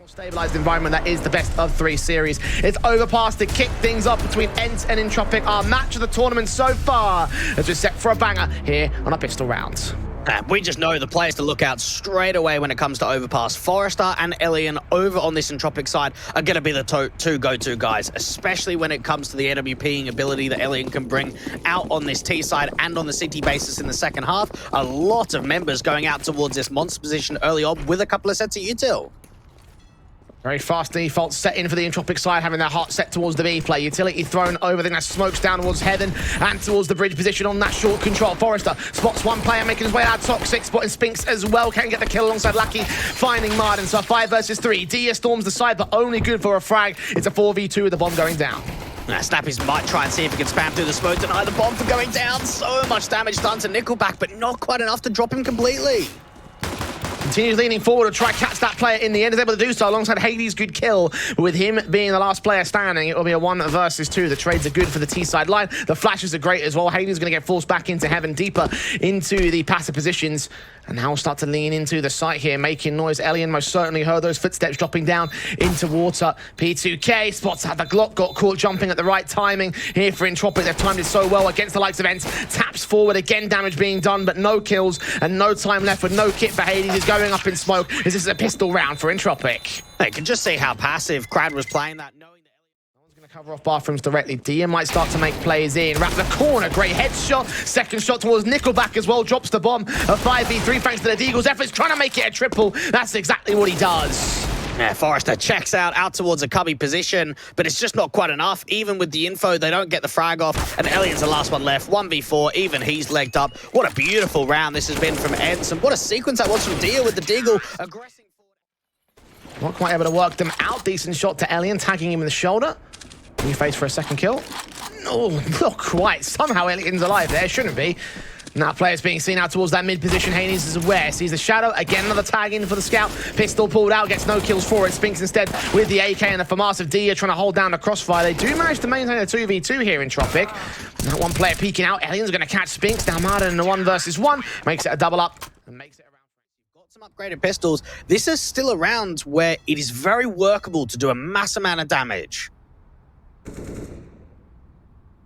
Stabilized environment that is the best of 3 series. It's overpass to kick things off between ENCE and Entropiq, our match of the tournament so far, as we're set for a banger here on our pistol round. We just know the players to look out straight away when it comes to overpass. Forrester and Elian over on this Entropiq side are going to be the two go-to guys, especially when it comes to the AWPing ability that Elian can bring out on this T side and on the CT basis in the second half. A lot of members going out towards this monster position early on with a couple of sets of util. Very fast default set in for the Entropiq side, having their heart set towards the B play. Utility thrown over, then that smokes down towards heaven and towards the bridge position on that short control. Forrester spots one player making his way out toxic, spotting Spinks as well. Can get the kill alongside Lucky, finding Martin. So 5 versus 3. Dia storms the side, but only good for a frag. It's a 4v2 with the bomb going down. Snappies might try and see if he can spam through the smoke, deny the bomb from going down. So much damage done to Nickelback, but not quite enough to drop him completely. Continues leaning forward to try catch that player in the end. Is able to do so alongside Hades' good kill. But with him being the last player standing, it will be a 1 versus 2. The trades are good for the T-side line. The flashes are great as well. Hades going to get forced back into heaven, deeper into the passive positions. And now we'll start to lean into the site here, making noise. Elian most certainly heard those footsteps dropping down into water. P2K spots out the Glock, got caught jumping at the right timing here for Entropiq. They've timed it so well against the likes of ENCE. Taps forward, again damage being done, but no kills and no time left with no kit for Hades. Is going up in smoke as this is a pistol round for Entropiq. They can just see how passive Crad was playing that, knowing that Cover off bathrooms directly. Dia might start to make plays in. Wrap the corner. Great headshot. Second shot towards Nickelback as well. Drops the bomb. A 5v3 thanks to the Deagle's efforts. Trying to make it a triple. That's exactly what he does. Yeah, Forrester checks out towards a cubby position, but it's just not quite enough. Even with the info, they don't get the frag off, and Elian's the last one left. 1v4, even he's legged up. What a beautiful round this has been from ENCE, and what a sequence that was from Dia with the Deagle aggressing forward. Not quite able to work them out. Decent shot to Elian, tagging him in the shoulder. New face for a second kill. No, not quite. Somehow Elian's alive there. Shouldn't be. Now players being seen out towards that mid position. Hades is aware. Sees the shadow. Again, another tag in for the scout. Pistol pulled out. Gets no kills for it. Spinks instead with the AK and the FAMAS of Dia trying to hold down the crossfire. They do manage to maintain a 2v2 here in Entropiq. That one player peeking out. Elian's going to catch Spinks. Now Martin in a 1 versus 1. Makes it a double up and makes it around. Got some upgraded pistols. This is still a round where it is very workable to do a mass amount of damage.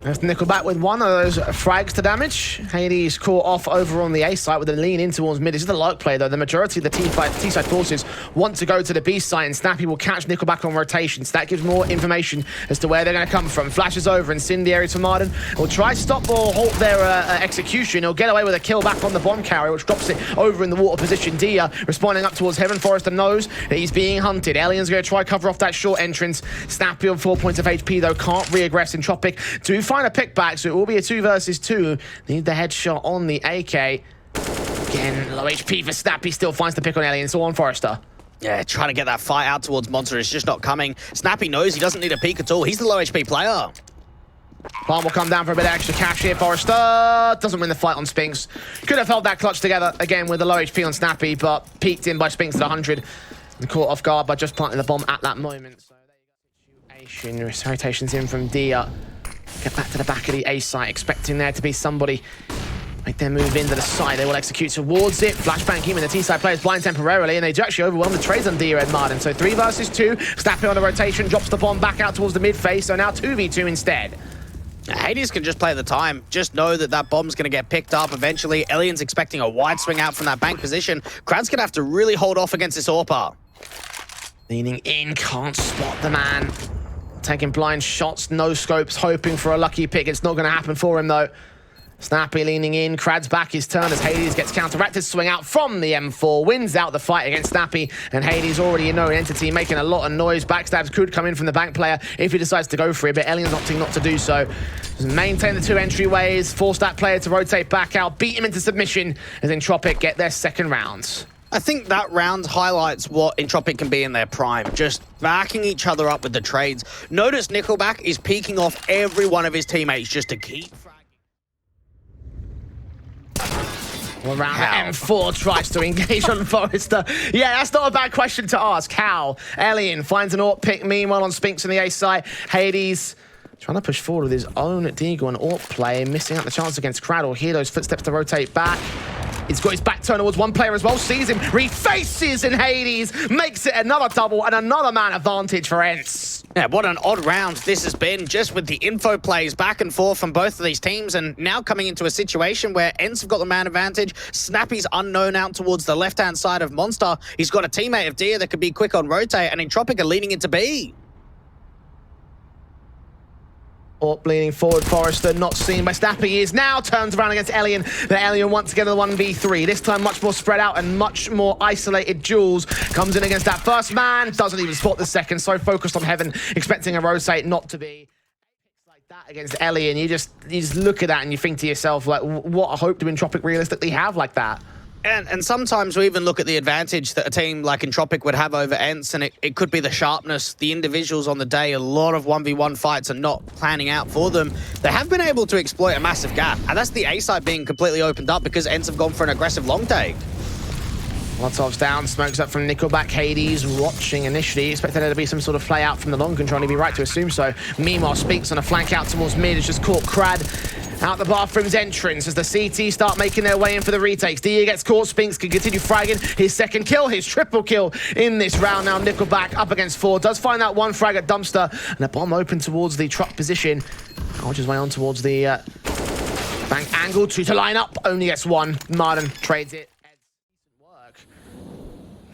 There's Nickelback with one of those frags to damage. Hades caught off over on the A site with a lean in towards mid. This is the luck play, though. The majority of the T-side forces want to go to the B site, and Snappy will catch Nickelback on rotation. So that gives more information as to where they're going to come from. Flashes over, incendiaries for Martin. Will try to stop or halt their execution. He'll get away with a kill back on the bomb carrier, which drops it over in the water position. Dia responding up towards heaven. Forrester knows that he's being hunted. Elian's going to try cover off that short entrance. Snappy on 4 points of HP, though. Can't re-aggress Entropiq to find a pick back, so it will be a 2 versus 2. Need the headshot on the AK. Again, low HP for Snappy. Still finds the pick on Elian, so on Forrester. Yeah, trying to get that fight out towards Monster is just not coming. Snappy knows he doesn't need a peek at all. He's the low HP player. Palm will come down for a bit of extra cash here. Forrester doesn't win the fight on Spinks. Could have held that clutch together again with the low HP on Snappy, but peeked in by Spinks at 100 and caught off guard by just planting the bomb at that moment. So there you go. Rotations in from Dia. Get back to the back of the A site, expecting there to be somebody make their move into the side. They will execute towards it. Flashbang him and the T-side players blind temporarily, and they do actually overwhelm the trades on Dia and Martin. So 3 versus 2. Snappy on the rotation, drops the bomb back out towards the mid face, so now 2v2 instead. Hades can just play the time. Just know that that bomb's going to get picked up eventually. Elian's expecting a wide swing out from that bank position. Krad's going to have to really hold off against this AWPer. Leaning in, can't spot the man. Taking blind shots, no scopes, hoping for a lucky pick. It's not going to happen for him, though. Snappy leaning in. Krad's back his turn as Hades gets counteracted. Swing out from the M4. Wins out the fight against Snappy. And Hades already a known entity, making a lot of noise. Backstabs could come in from the bank player if he decides to go for it, but Elian's opting not to do so. Just maintain the 2 entryways. Force that player to rotate back out. Beat him into submission as Entropiq get their second round. I think that round highlights what Entropiq can be in their prime, just backing each other up with the trades. Notice Nickelback is peeking off every one of his teammates just to keep fragging. Well, round M4 tries to engage on Forrester. Yeah, that's not a bad question to ask. How? Elian finds an AWP pick, meanwhile on Spinks on the A side. Hades trying to push forward with his own Deagle and AWP play, missing out the chance against Crad. Or hear those footsteps to rotate back. He's got his back turned towards one player as well, sees him, refaces, and Hades makes it another double and another man advantage for ENCE. Yeah, what an odd round this has been, just with the info plays back and forth from both of these teams, and now coming into a situation where ENCE have got the man advantage. Snappy's unknown out towards the left-hand side of Monster. He's got a teammate of Dia that could be quick on rotate, and Entropiq are leaning into B. Orp leaning forward, Forrester not seen by Snappy. He is now turns around against Elian. The Elian once again the 1v3. This time much more spread out and much more isolated. Jules comes in against that first man. Doesn't even spot the second. So focused on Heaven, expecting a rotate not to be. Like that against Elian, you just look at that and you think to yourself, like, what hope do Entropiq realistically have like that? And sometimes we even look at the advantage that a team like Entropiq would have over ENCE, and it could be the sharpness, the individuals on the day. A lot of 1v1 fights are not planning out for them. They have been able to exploit a massive gap, and that's the A side being completely opened up because ENCE have gone for an aggressive long take. Molotov's down, smokes up from Nickelback. Hades watching initially, expected there to be some sort of play out from the long control, and he'd be right to assume so. Meanwhile, Speaks on a flank out towards mid, has just caught Crad out the bathroom's entrance as the CT start making their way in for the retakes. Dia gets caught, Spinks can continue fragging his second kill, his triple kill in this round. Now Nickelback up against 4, does find that one frag at Dumpster, and a bomb open towards the truck position. Which his way on towards the bank angle, 2 to line up, only gets 1. Martin trades it.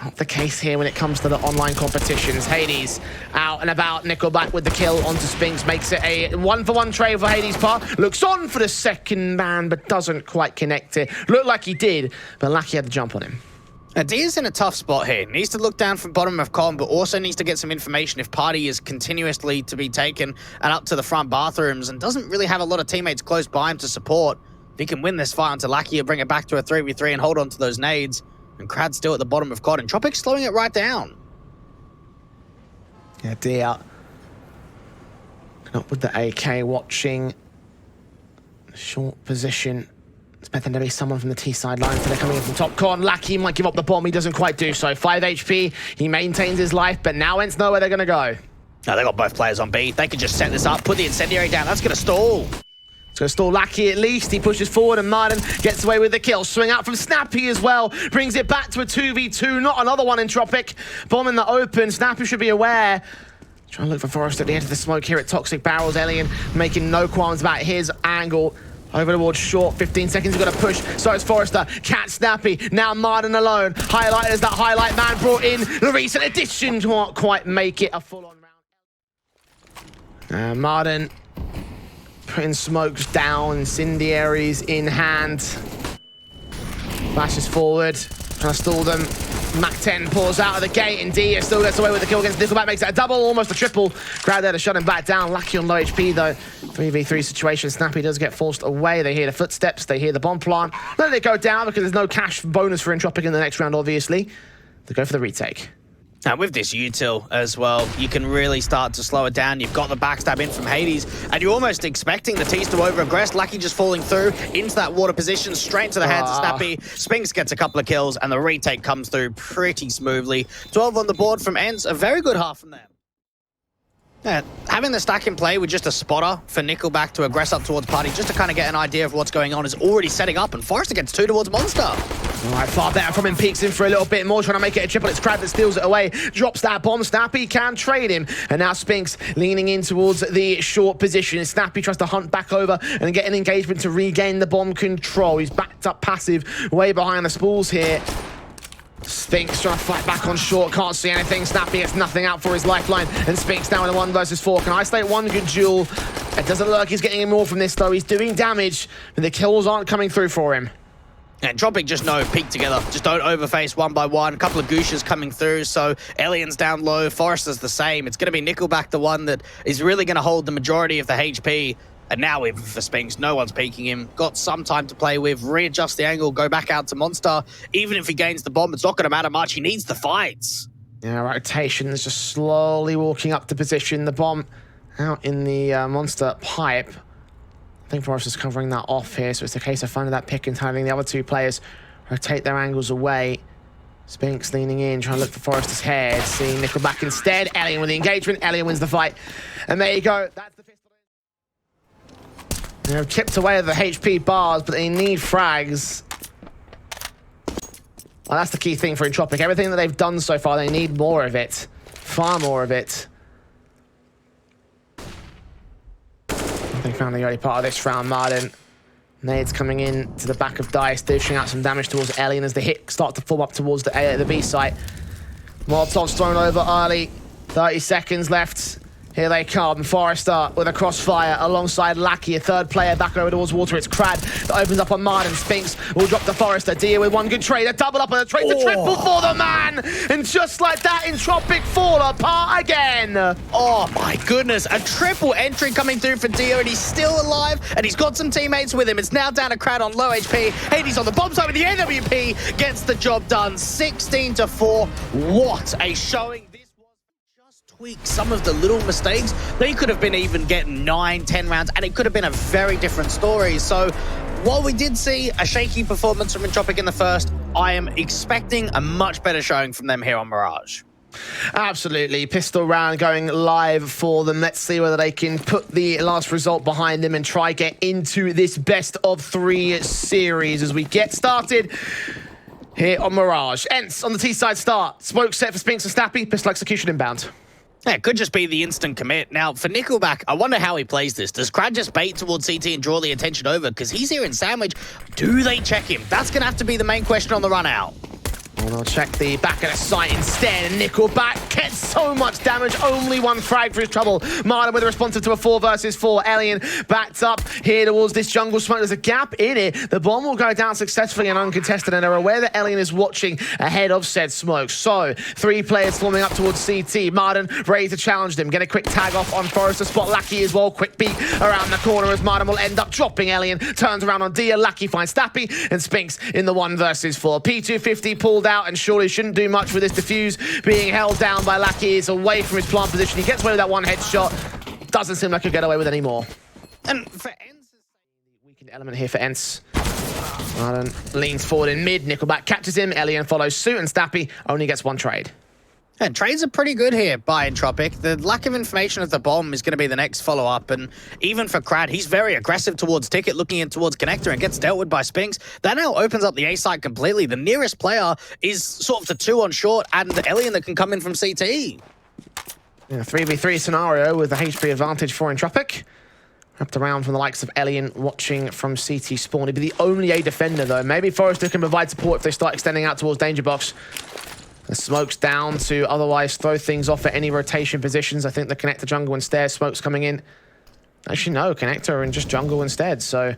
Not the case here when it comes to the online competitions. Hades out and about. Nickelback with the kill onto Spinks. Makes it a 1-for-1 trade for Hades' part. Looks on for the second man, but doesn't quite connect it. Looked like he did, but Lucky had the jump on him. Dia's in a tough spot here. Needs to look down from bottom of con, but also needs to get some information if party is continuously to be taken and up to the front bathrooms, and doesn't really have a lot of teammates close by him to support. If he can win this fight onto Lucky, bring it back to a 3v3 and hold on to those nades. And Crad's still at the bottom of COD, and Entropiq slowing it right down. Yeah, Dia up with the AK, watching short position. Expecting to be someone from the T side line, so they're coming in from top con. Lucky might give up the bomb, he doesn't quite do so. 5 HP, he maintains his life, but now ENCE know where they're gonna go. No, they got both players on B. They could just set this up, put the incendiary down. That's gonna stall. It's going to stall Lucky at least. He pushes forward and Martin gets away with the kill. Swing out from Snappy as well. Brings it back to a 2v2. Not another one in Entropiq. Bomb in the open. Snappy should be aware. Trying to look for Forrester at the edge of the smoke here at Toxic Barrels. Elian making no qualms about his angle. Over towards short, 15 seconds, he's got to push. So is Forrester. Cat Snappy. Now Martin alone. Highlight as that highlight man brought in. The recent addition can't quite make it a full-on round. Martin putting smokes down, incendiaries in hand. Flashes forward, trying to stall them. Mac 10 pulls out of the gate, and Dia still gets away with the kill against Nickelback, makes it a double, almost a triple. Crowd there to shut him back down. Lucky on low HP though. 3v3 situation, Snappy does get forced away. They hear the footsteps, they hear the bomb plant. Let it go down because there's no cash bonus for Entropiq in the next round, obviously. They go for the retake. Now with this util as well, you can really start to slow it down. You've got the backstab in from Hades, and you're almost expecting the T's to over-aggress. Lucky just falling through into that water position, straight to the hands of Snappy. Spinks gets a couple of kills, and the retake comes through pretty smoothly. 12 on the board from ENCE, a very good half from them. Yeah, having the stack in play with just a spotter for Nickelback to aggress up towards party, just to kind of get an idea of what's going on, is already setting up, and Forrester gets 2 towards Monster. All right, far better from him, peeks in for a little bit more, trying to make it a triple. It's Crab that steals it away, drops that bomb. Snappy can trade him, and now Spinks leaning in towards the short position. Snappy tries to hunt back over and get an engagement to regain the bomb control. He's backed up passive, way behind the spools here. Spinks trying to fight back on short, can't see anything. Snappy gets nothing out for his lifeline, and Spinks down in a 1 versus 4. Can isolate one good duel. It doesn't look like he's getting any more from this though. He's doing damage, but the kills aren't coming through for him. And Entropiq just know, peek together. Just don't overface one by one. A couple of Gooshas coming through, so Elian's down low. Forrester's the same. It's going to be Nickelback, the one that is really going to hold the majority of the HP. And now even for Spinks, no one's peeking him. Got some time to play with, readjust the angle, go back out to Monster. Even if he gains the bomb, it's not going to matter much. He needs the fights. Yeah, rotation is just slowly walking up to position. The bomb out in the Monster pipe. I think Forrester's covering that off here, so it's a case of finding that pick and having the other 2 players rotate their angles away. Spinks leaning in, trying to look for Forrester's head, seeing Nickelback instead. Elian with the engagement. Elian wins the fight. And there you go. That's the pistol. They're chipped away at the HP bars, but they need frags. Well, that's the key thing for Entropiq. Everything that they've done so far, they need more of it. Far more of it. They found the early part of this round, Martin. Nades coming in to the back of Dice, dishing out some damage towards Alien as the hit starts to form up towards the B site. Molotov's thrown over early. 30 seconds left. Here they come. Forrester with a crossfire alongside Lackey, a third player back over towards water. It's Crad that opens up on Martin. Spinks will drop to Forrester. Dia with one good trade. A double up and a trade to triple for the man. And just like that, Entropiq fall apart again. Oh my goodness. A triple entry coming through for Dia, and he's still alive, and he's got some teammates with him. It's now down to Crad on low HP. Hades on the bomb side with the NWP gets the job done. 16-4. What a showing. Tweak some of the little mistakes. They could have been even getting 9-10 rounds, and it could have been a very different story. So while we did see a shaky performance from Entropiq in the first, I am expecting a much better showing from them here on Mirage. Absolutely. Pistol round going live for them. Let's see whether they can put the last result behind them and try get into this best of 3 series as we get started here on Mirage. ENCE on the T side start. Smoke set for Spinks and Snappy. Pistol execution inbound. Yeah, it could just be the instant commit. Now, for Nickelback, I wonder how he plays this. Does Crad just bait towards CT and draw the attention over? Because he's here in Sandwich. Do they check him? That's going to have to be the main question on the run out. And they'll check the back of the site instead. And Nickelback gets so much damage. Only one frag for his trouble. Martin with a responsive to a 4 versus 4. Alien backed up here towards this jungle smoke. There's a gap in it. The bomb will go down successfully and uncontested. And they're aware that Alien is watching ahead of said smoke. So 3 players forming up towards CT. Martin ready to challenge them. Get a quick tag off on Forrester. Spot Lackey as well. Quick peek around the corner as Martin will end up dropping Alien. Turns around on Dia. Lackey finds Stappy and Spinks in the 1 versus 4. P250 pulled out and surely shouldn't do much with this defuse being held down by Lackey. It's away from his plant position. He gets away with that 1 headshot. Doesn't seem like he'll get away with any more. And for ENCE, weakened element here for ENCE. Martin leans forward in mid. Nickelback catches him. Alien follows suit and Stappy only gets 1 trade. and trades are pretty good here by Entropiq. The lack of information of the bomb is going to be the next follow-up, and even for Crad, he's very aggressive towards Ticket, looking in towards Connector, and gets dealt with by Spinks. That now opens up the A site completely. The nearest player is sort of the 2 on short, and the Alien that can come in from CT. Yeah, 3v3 scenario with the HP advantage for Entropiq. Wrapped around from the likes of Alien watching from CT spawn. He'd be the only A defender, though. Maybe Forrester can provide support if they start extending out towards Danger Box. The Smoke's down to otherwise throw things off at any rotation positions. I think the Connector jungle instead. Smoke's coming in. Actually, no. Connector and just jungle instead. So,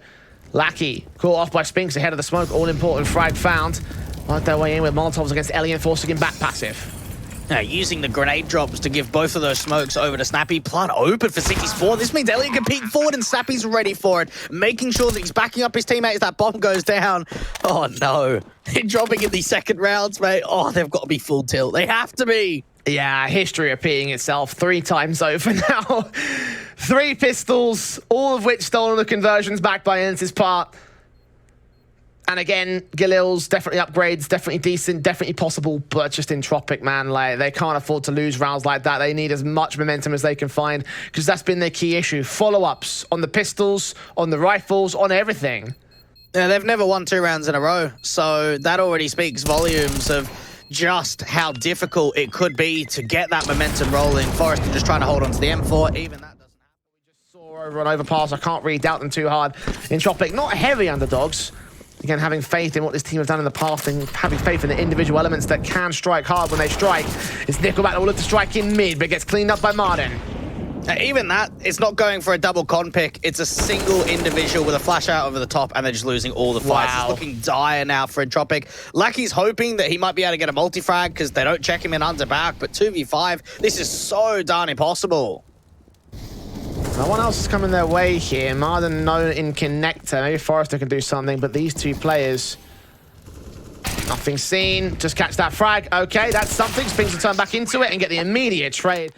Lackey caught off by Spinks ahead of the Smoke. All-important frag found. Right their way in with Molotovs against Alien, forcing him back passive. Using the grenade drops to give both of those smokes over to Snappy. Plant open for City Spawn. This means Elliot can peek forward and Snappy's ready for it, making sure that he's backing up his teammates as that bomb goes down. Oh no. They're dropping in the second rounds, mate. Oh, they've got to be full tilt. They have to be. Yeah, history repeating itself 3 times over now. 3 pistols, all of which stolen the conversions back by ENCE's part. And again, Galil's definitely upgrades, definitely decent, definitely possible, but just Entropiq, man, like, they can't afford to lose rounds like that. They need as much momentum as they can find, because that's been their key issue. Follow-ups on the pistols, on the rifles, on everything. Yeah, they've never won 2 rounds in a row, so that already speaks volumes of just how difficult it could be to get that momentum rolling. Forrester just trying to hold on to the M4, even that doesn't happen. We just saw over and overpass. I can't really doubt them too hard. Entropiq, not heavy underdogs. Again, having faith in what this team have done in the past and having faith in the individual elements that can strike hard when they strike. It's Nickelback that will look to strike in mid, but gets cleaned up by Martin. Even that, it's not going for a double con pick. It's a single individual with a flash out over the top, and they're just losing all the fights. Wow. It's looking dire now for Entropiq. Lucky's hoping that he might be able to get a multi-frag because they don't check him in under back, but 2v5, this is so darn impossible. No one else is coming their way here. Martin known in Connector. Maybe Forrester can do something, but these 2 players, nothing seen. Just catch that frag. Okay, that's something. Spinks will turn back into it and get the immediate trade.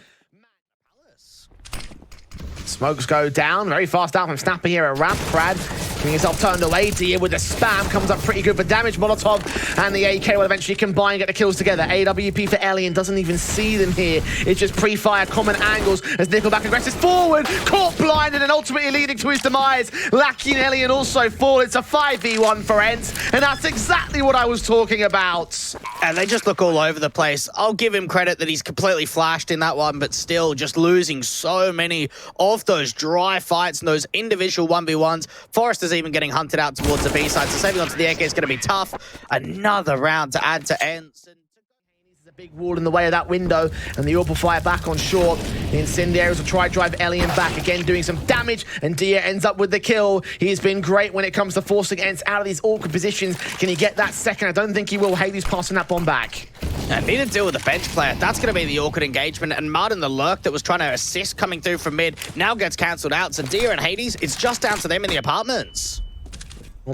Smokes go down. Very fast down from Snapper here at ramp. Brad Getting himself turned away. Dia with the spam comes up pretty good for damage. Molotov and the AK will eventually combine, get the kills together. AWP for Alien doesn't even see them here. It's just pre-fire common angles as Nickelback aggresses forward. Caught blinded and ultimately leading to his demise. Lackey and Alien also fall. It's a 5v1 for ENCE, and that's exactly what I was talking about. And they just look all over the place. I'll give him credit that he's completely flashed in that one, but still just losing so many of those dry fights and those individual 1v1s. Forrester's even getting hunted out towards the B side, so saving onto the AK is going to be tough. Another round to add to ENCE. There's a big wall in the way of that window, and the AWP will fire back on short. The Incendiaries will try drive Alien back, again doing some damage, and Dia ends up with the kill. He's been great when it comes to forcing ENCE out of these awkward positions. Can he get that second? I don't think he will. Hades passing that bomb back. And need to deal with the bench player. That's going to be the awkward engagement. And Martin, the lurk that was trying to assist coming through from mid, now gets cancelled out. So Dia and Hades, it's just down to them in the apartments.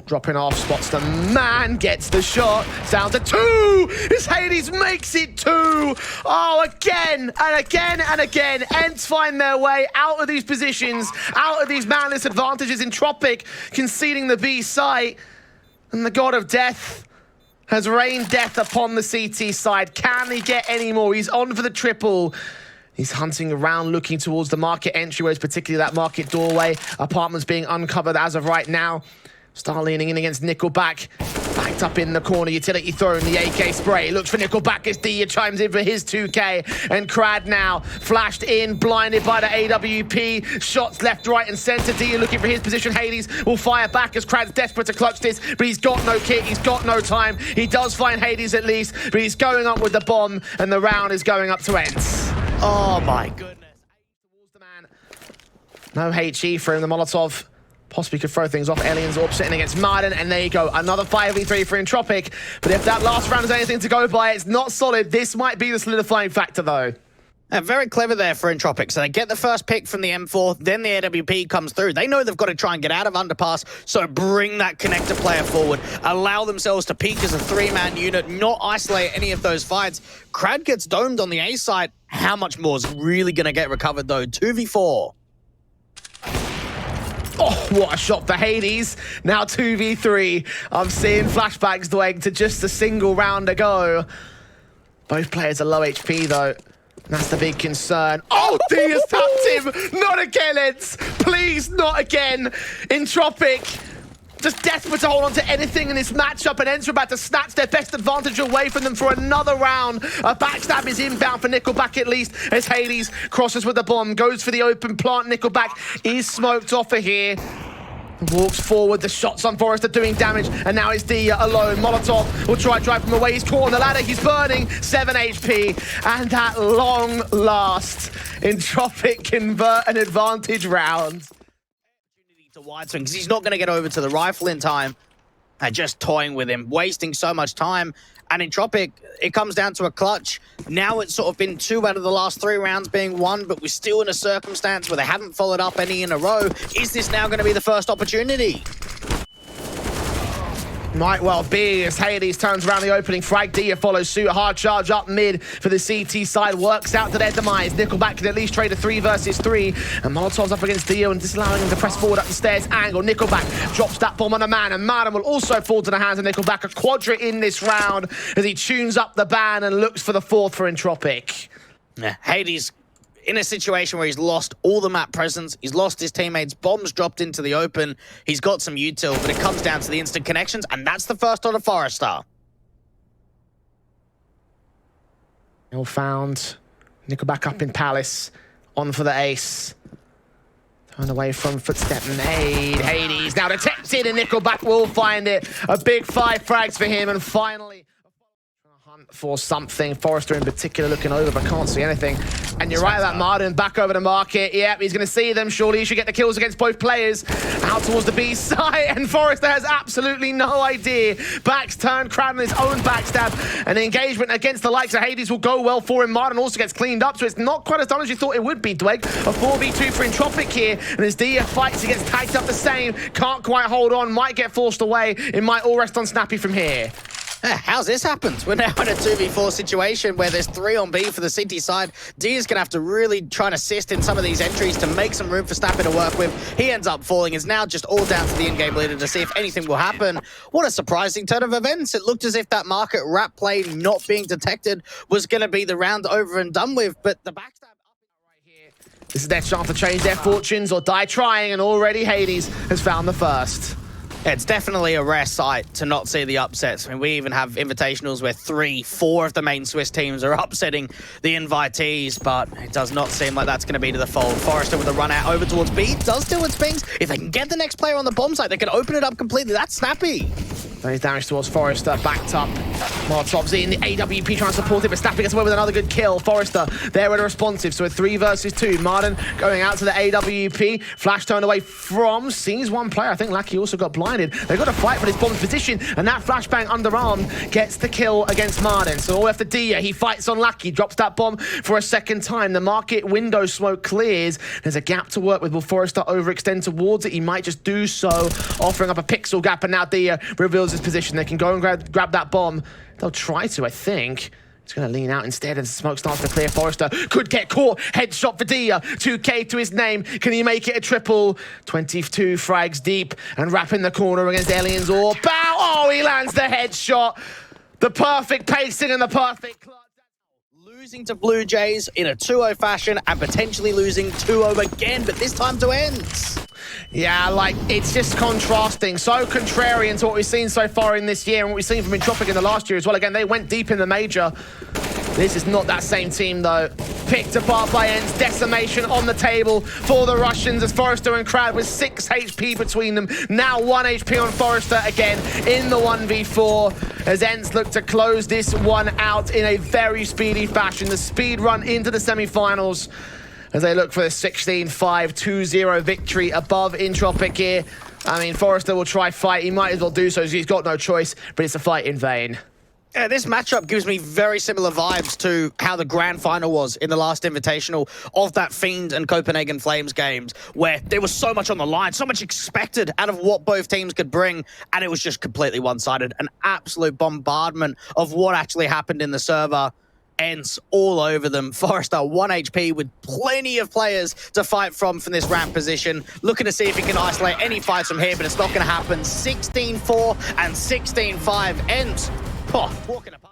Dropping off, spots the man, gets the shot. It's down to 2 as Hades makes it 2. Oh, again and again and again. ENCE find their way out of these positions, out of these manless advantages. Entropiq conceding the B site. And the god of death has rained death upon the CT side. Can he get any more? He's on for the triple. He's hunting around, looking towards the market entryways, particularly that market doorway. Apartments being uncovered as of right now. Star leaning in against Nickelback. Backed up in the corner, utility thrown, the AK spray. Looks for Nickelback as Dia chimes in for his 2K. And Crad now flashed in, blinded by the AWP. Shots left, right, and center. Dia looking for his position. Hades will fire back as Crad's desperate to clutch this, but he's got no kit, he's got no time. He does find Hades at least, but he's going up with the bomb, and the round is going up to ENCE. Oh my goodness. No HE for him, the Molotov. Possibly could throw things off. Alien's AWP sitting against Martin, and there you go. Another 5v3 for Entropiq. But if that last round is anything to go by, it's not solid. This might be the solidifying factor, though. Very clever there for Entropiq. So they get the first pick from the M4, then the AWP comes through. They know they've got to try and get out of underpass, so bring that connector player forward. Allow themselves to peak as a 3-man unit, not isolate any of those fights. Crad gets domed on the A side. How much more is really going to get recovered, though? 2v4. Oh, what a shot for Hades. Now 2v3. I'm seeing flashbacks, Dwayne, to just a single round ago. Both players are low HP, though. That's the big concern. Oh, Dia's tapped him. Not again, ENCE. Please, not again. Entropiq just desperate to hold on to anything in this matchup, and ENCE are about to snatch their best advantage away from them for another round. A backstab is inbound for Nickelback at least, as Hades crosses with the bomb, goes for the open plant. Nickelback is smoked off of here. Walks forward, the shots on Forrester doing damage, and now it's Dia alone. Molotov will try to drive him away. He's caught on the ladder, he's burning, 7 HP. And at long last, Entropiq convert an advantage round. To wide swing, because he's not going to get over to the rifle in time. And just toying with him, wasting so much time. And Entropiq, it comes down to a clutch. Now it's sort of been 2 out of the last 3 rounds being won, but we're still in a circumstance where they haven't followed up any in a row. Is this now going to be the first opportunity? Might well be, as Hades turns around the opening. Frag Dia follows suit. Hard charge up mid for the CT side. Works out to their demise. Nickelback can at least trade a 3 versus 3. And Molotov's up against Dia and disallowing him to press forward up the stairs angle. Nickelback drops that bomb on a man, and Martin will also fall to the hands of Nickelback. A quadra in this round as he tunes up the ban and looks for the 4th for Entropiq. Yeah, Hades in a situation where he's lost all the map presence, he's lost his teammates, bombs dropped into the open, he's got some util, but it comes down to the instant connections, and that's the first on a Forrester. All found. Nickelback up in Palace, on for the ace. Turned away from footstep nade. Hades now detected, and Nickelback will find it. A big 5 frags for him, and finally hunt for something. Forrester in particular looking over, but can't see anything. And you're right about Martin, back over the market. Yep, he's going to see them. Surely he should get the kills against both players. Out towards the B side, and Forrester has absolutely no idea. Backs turn, Crad on his own backstab. And the engagement against the likes of Hades will go well for him. Martin also gets cleaned up, so it's not quite as done as you thought it would be, Dweg. A 4v2 for Entropiq here, and as Dia fights, he gets tagged up the same. Can't quite hold on, might get forced away. It might all rest on Snappy from here. How's this happened? We're now in a 2v4 situation where there's 3 on B for the City side. Dia's going to have to really try and assist in some of these entries to make some room for Snappy to work with. He ends up falling. It's now just all down to the in-game leader to see if anything will happen. What a surprising turn of events. It looked as if that market wrap play not being detected was going to be the round over and done with, but the backstab... This is their chance to change their fortunes or die trying, and already Hades has found the first. Yeah, it's definitely a rare sight to not see the upsets. I mean, we even have invitationals where 3, 4 of the main Swiss teams are upsetting the invitees, but it does not seem like that's going to be to the fold. Forrester with a run out over towards B does deal with pings. If they can get the next player on the bomb site, they can open it up completely. That's snappy. There's damage towards Forrester, backed up. Molotov's in, the AWP trying to support it, but Snappy gets away with another good kill. Forrester there with a responsive, so a 3 versus 2. Martin going out to the AWP. Flash turned away from, sees one player. I think Lucky also got blinded. They've got to fight for this bomb's position, and that flashbang underarm gets the kill against Martin. So all after Dia, he fights on Lucky, drops that bomb for a second time. The market window smoke clears. There's a gap to work with. Will Forrester overextend towards it? He might just do so, offering up a pixel gap, and now Dia reveals his position. They can go and grab that bomb. They'll try to, I think. He's going to lean out instead as the smoke starts to clear. Forrester could get caught. Headshot for Dia. 2K to his name. Can he make it a triple? 22 frags deep and wrapping the corner against Alien's orb. Bow! Oh, he lands the headshot. The perfect pacing and the perfect clutch. Losing to Blue Jays in a 2-0 fashion and potentially losing 2-0 again, but this time to ENCE. Yeah, like, it's just contrasting. So contrarian to what we've seen so far in this year and what we've seen from Entropiq in the last year as well. Again, they went deep in the major. This is not that same team, though. Picked apart by ENCE. Decimation on the table for the Russians as Forrester and Crad with 6 HP between them. Now 1 HP on Forrester again in the 1v4 as ENCE look to close this one out in a very speedy fashion. The speed run into the semi-finals as they look for the 16-5, 2-0 victory above Entropiq here. I mean, Forrester will try fight. He might as well do so as he's got no choice, but it's a fight in vain. Yeah, this matchup gives me very similar vibes to how the grand final was in the last invitational of that Fiend and Copenhagen Flames games, where there was so much on the line, so much expected out of what both teams could bring, and it was just completely one-sided. An absolute bombardment of what actually happened in the server. ENCE all over them. Forrester 1 HP with plenty of players to fight from this ramp position. Looking to see if he can isolate any fights from here, but it's not going to happen. 16-4 and 16-5. ENCE walking apart.